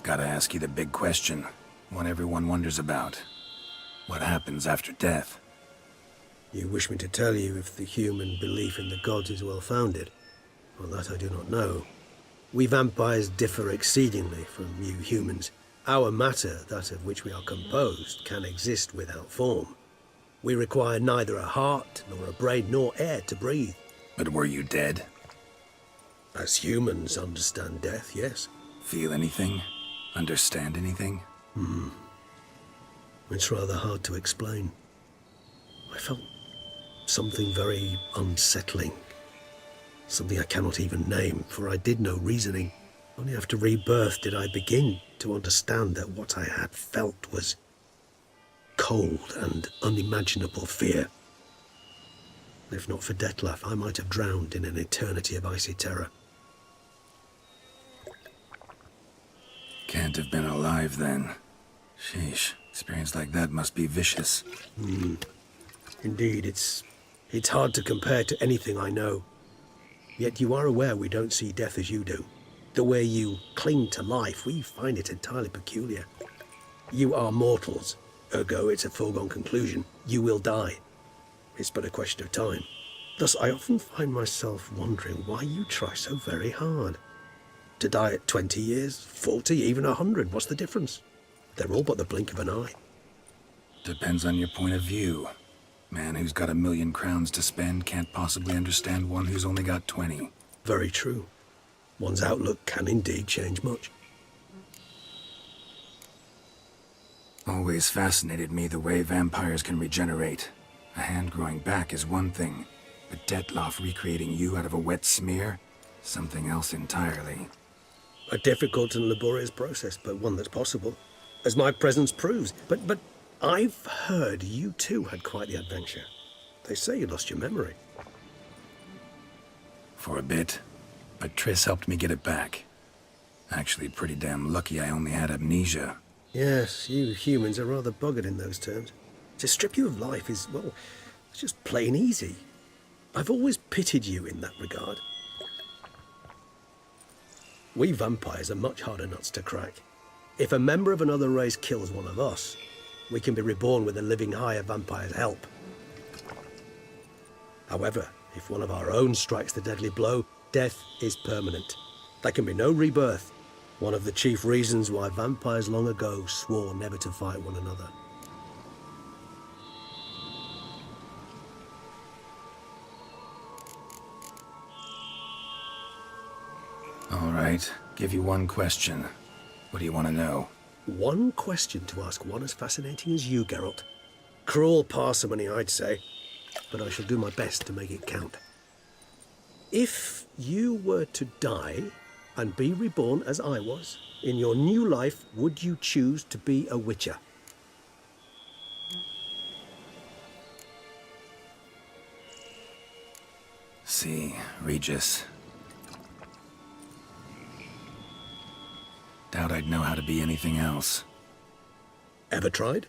Gotta ask you the big question, one everyone wonders about. What happens after death? You wish me to tell you if the human belief in the gods is well founded? Well, that I do not know. We vampires differ exceedingly from you humans. Our matter, that of which we are composed, can exist without form. We require neither a heart, nor a brain, nor air to breathe. But were you dead? As humans understand death, yes. Feel anything? Understand anything? It's rather hard to explain. I felt something very unsettling. Something I cannot even name, for I did no reasoning. Only after rebirth did I begin to understand that what I had felt was cold and unimaginable fear. If not for Dettlaff, I might have drowned in an eternity of icy terror. Can't have been alive then. Sheesh, experience like that must be vicious. Indeed, it's hard to compare to anything I know. Yet you are aware we don't see death as you do. The way you cling to life, we find it entirely peculiar. You are mortals, ergo it's a foregone conclusion. You will die. It's but a question of time. Thus, I often find myself wondering why you try so very hard. To die at 20 years, 40, even 100, what's the difference? They're all but the blink of an eye. Depends on your point of view. Man who's got 1,000,000 crowns to spend can't possibly understand one who's only got 20. Very true. One's outlook can indeed change much. Always fascinated me the way vampires can regenerate. A hand growing back is one thing, but Dettlaff recreating you out of a wet smear? Something else entirely. A difficult and laborious process, but one that's possible, as my presence proves. But I've heard you too had quite the adventure. They say you lost your memory. For a bit, but Triss helped me get it back. Actually, pretty damn lucky I only had amnesia. Yes, you humans are rather buggered in those terms. To strip you of life is, well, it's just plain easy. I've always pitied you in that regard. We vampires are much harder nuts to crack. If a member of another race kills one of us, we can be reborn with a living higher vampire's help. However, if one of our own strikes the deadly blow, death is permanent. There can be no rebirth. One of the chief reasons why vampires long ago swore never to fight one another. All right, give you one question. What do you want to know? One question to ask one as fascinating as you, Geralt. Cruel parsimony, I'd say, but I shall do my best to make it count. If you were to die and be reborn as I was, in your new life, would you choose to be a Witcher? See, Regis. Doubt I'd know how to be anything else. Ever tried?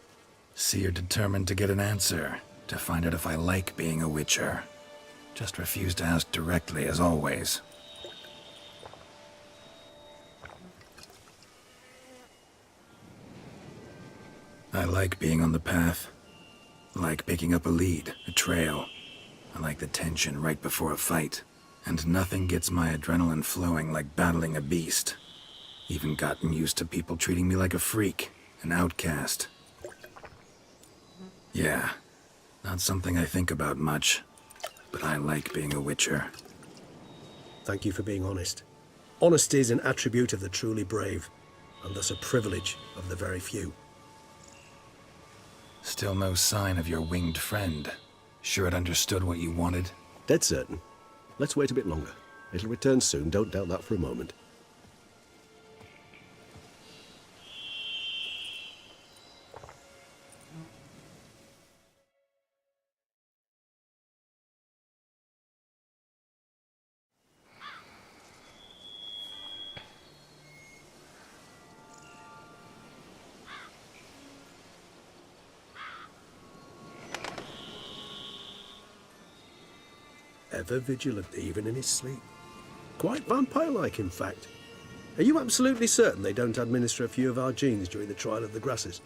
See, you're determined to get an answer, to find out if I like being a Witcher. Just refuse to ask directly, as always. I like being on the path. I like picking up a lead, a trail. I like the tension right before a fight. And nothing gets my adrenaline flowing like battling a beast. Even gotten used to people treating me like a freak, an outcast. Yeah, not something I think about much, but I like being a Witcher. Thank you for being honest. Honesty is an attribute of the truly brave, and thus a privilege of the very few. Still no sign of your winged friend. Sure it understood what you wanted? Dead certain. Let's wait a bit longer. It'll return soon, don't doubt that for a moment. Ever vigilant, even in his sleep. Quite vampire-like, in fact. Are you absolutely certain they don't administer a few of our genes during the trial of the grasses?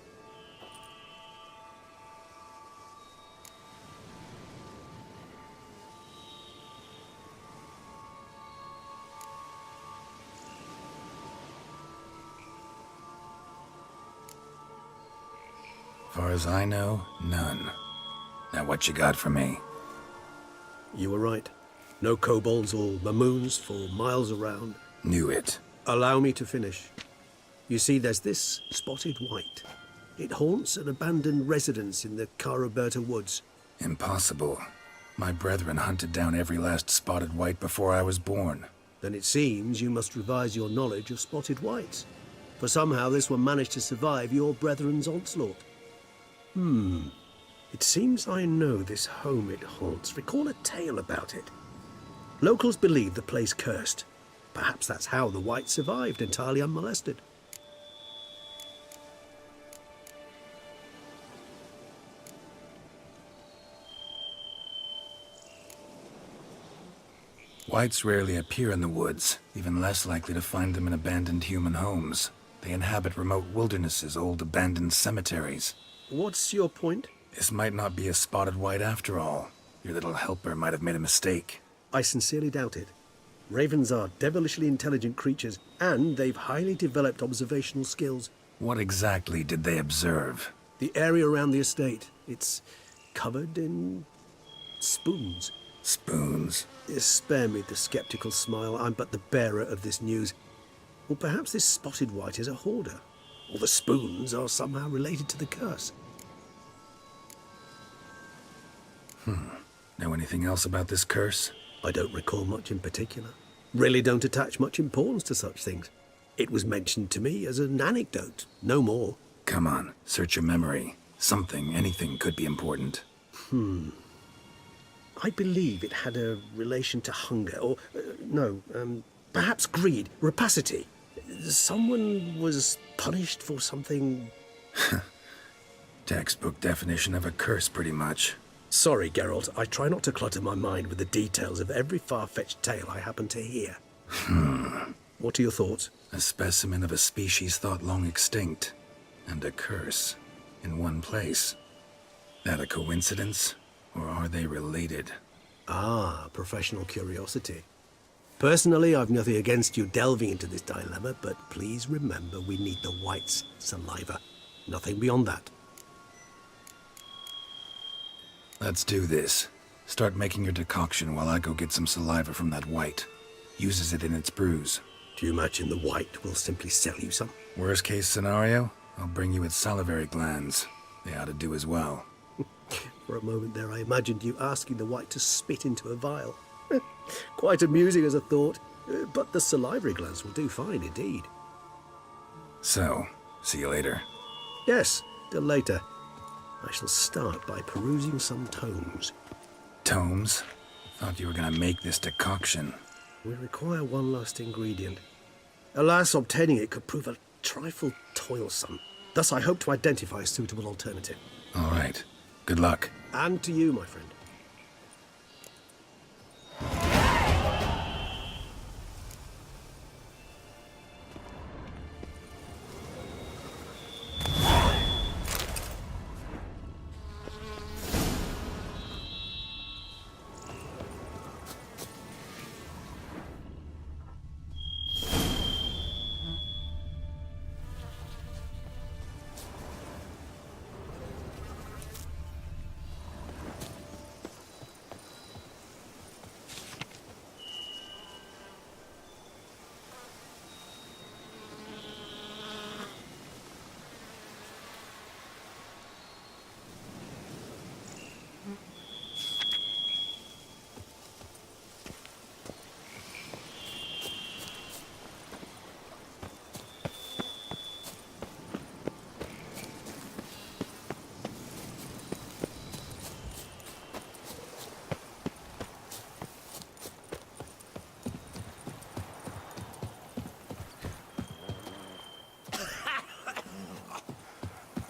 Far as I know, none. Now what you got for me? You were right. No kobolds or mamoons for miles around. Knew it. Allow me to finish. You see, there's this spotted white. It haunts an abandoned residence in the Caraberta woods. Impossible. My brethren hunted down every last spotted white before I was born. Then it seems you must revise your knowledge of spotted whites. For somehow this one managed to survive your brethren's onslaught. It seems I know this home it haunts. Recall a tale about it. Locals believe the place cursed. Perhaps that's how the white survived entirely unmolested. Whites rarely appear in the woods, even less likely to find them in abandoned human homes. They inhabit remote wildernesses, old abandoned cemeteries. What's your point? This might not be a spotted white after all. Your little helper might have made a mistake. I sincerely doubt it. Ravens are devilishly intelligent creatures, and they've highly developed observational skills. What exactly did they observe? The area around the estate, it's covered in spoons. Spoons? Spare me the skeptical smile. I'm but the bearer of this news. Or perhaps this spotted white is a hoarder. Or the spoons are somehow related to the curse. Know anything else about this curse? I don't recall much in particular. Really don't attach much importance to such things. It was mentioned to me as an anecdote, no more. Come on, search your memory. Something, anything could be important. I believe it had a relation to hunger, or, perhaps greed, rapacity. Someone was punished for something. Textbook definition of a curse, pretty much. Sorry, Geralt, I try not to clutter my mind with the details of every far-fetched tale I happen to hear. What are your thoughts? A specimen of a species thought long extinct, and a curse, in one place. That a coincidence, or are they related? Ah, professional curiosity. Personally, I've nothing against you delving into this dilemma, but please remember we need the white's saliva. Nothing beyond that. Let's do this. Start making your decoction while I go get some saliva from that white. Uses it in its brews. Do you imagine the white will simply sell you some? Worst case scenario, I'll bring you its salivary glands. They ought to do as well. For a moment there, I imagined you asking the white to spit into a vial. Quite amusing as a thought, but the salivary glands will do fine indeed. So, see you later. Yes, till later. I shall start by perusing some tomes. Tomes? Thought you were gonna make this decoction. We require one last ingredient. Alas, obtaining it could prove a trifle toilsome. Thus, I hope to identify a suitable alternative. All right. Good luck. And to you, my friend.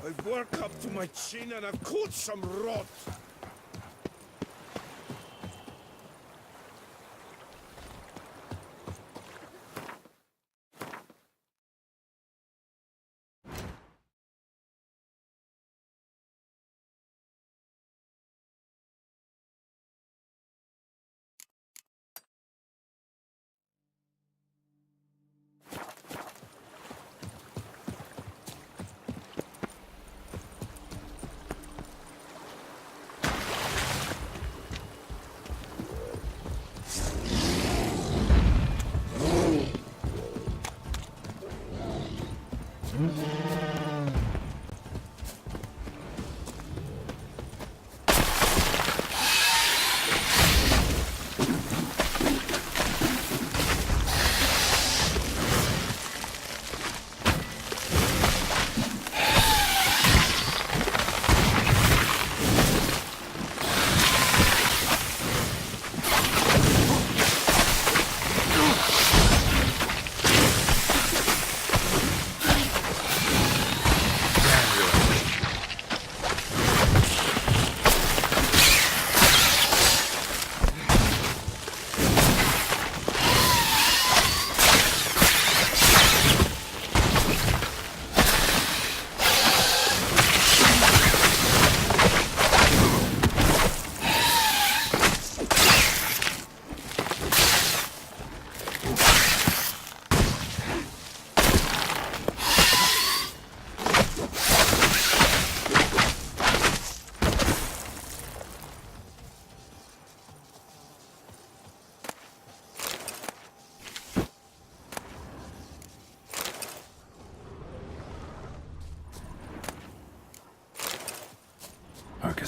I've worked up to my chin and I've caught some rot.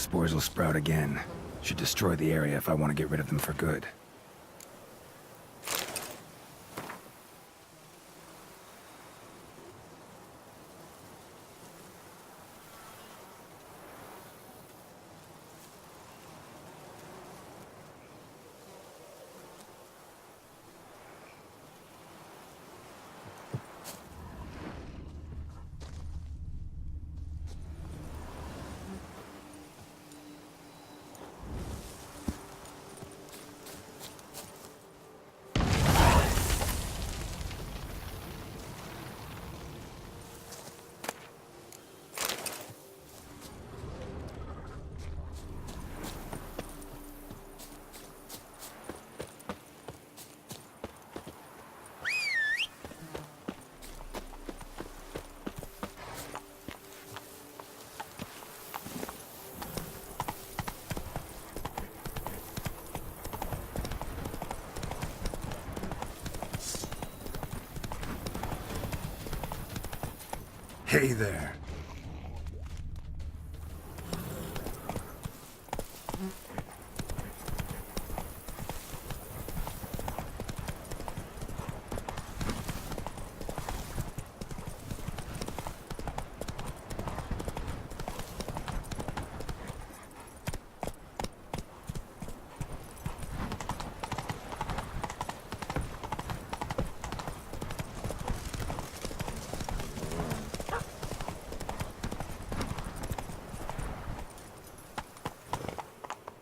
spores will sprout again. Should destroy the area if I want to get rid of them for good. Hey there.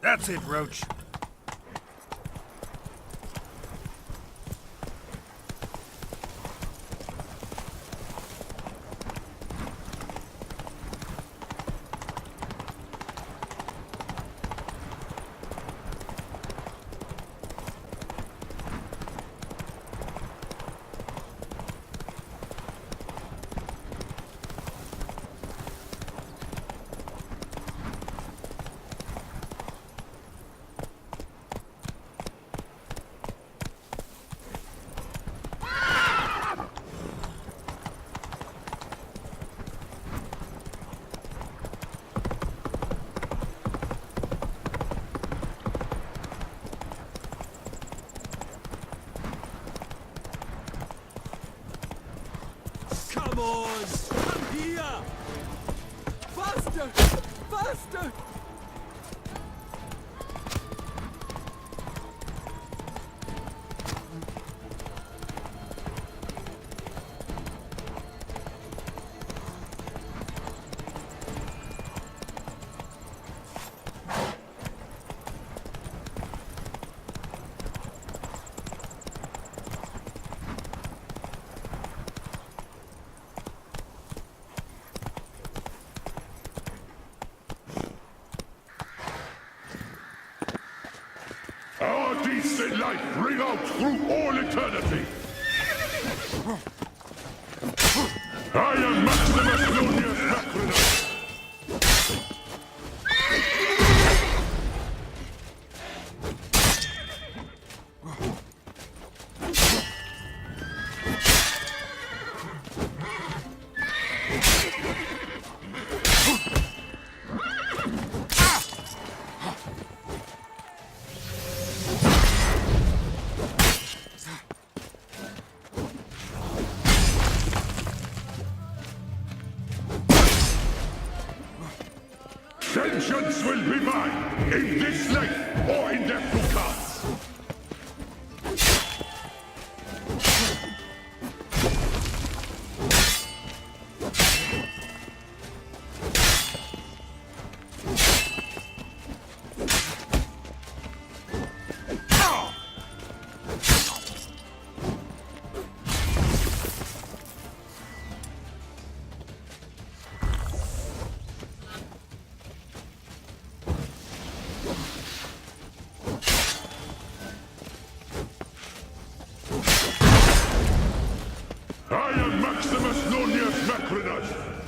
That's it, Roach. Come on! Come here! Faster! Faster! Our decent life ring out through all eternity! I am Maximus Nonius Macrinus! Vengeance will be mine, in this life or in death to come! I am Maximus Nonius Macrinus,